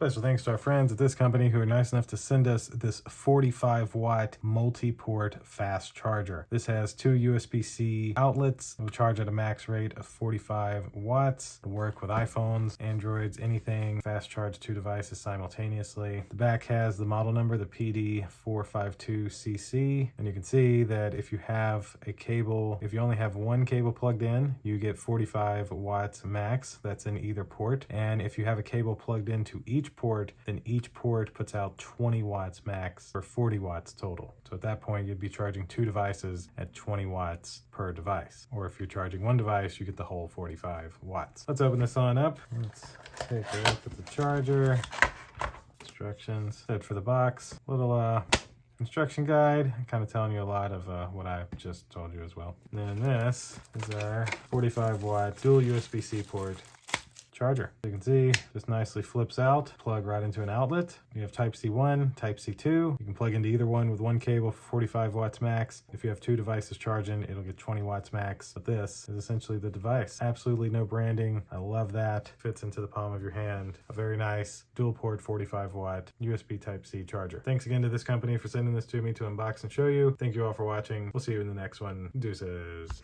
Special thanks to our friends at this company who are nice enough to send us this 45-watt multi-port fast charger. This has two USB-C outlets. It will charge at a max rate of 45 watts. It'll work with iPhones, Androids, anything. Fast charge two devices simultaneously. The back has the model number, the PD452CC, and you can see that if you have a cable, if you only have one cable plugged in, you get 45 watts max. That's in either port. And if you have a cable plugged into each port, then each port puts out 20 watts max, or 40 watts total. So at that point, you'd be charging two devices at 20 watts per device. Or if you're charging one device, you get the whole 45 watts. Let's open this on up. Let's take a look at the charger. Instructions. Set for the box. Little instruction guide, kind of telling you a lot of what I just told you as well. And then this is our 45 watt dual USB-C port charger. You can see this nicely flips out, plug right into an outlet. You have type C1, type C2. You can plug into either one with one cable for 45 watts max. If you have two devices charging, it'll get 20 watts max. But this is essentially the device. Absolutely no branding. I love that. Fits into the palm of your hand. A very nice dual port 45 watt USB type C charger. Thanks again to this company for sending this to me to unbox and show you. Thank you all for watching. We'll see you in the next one. Deuces.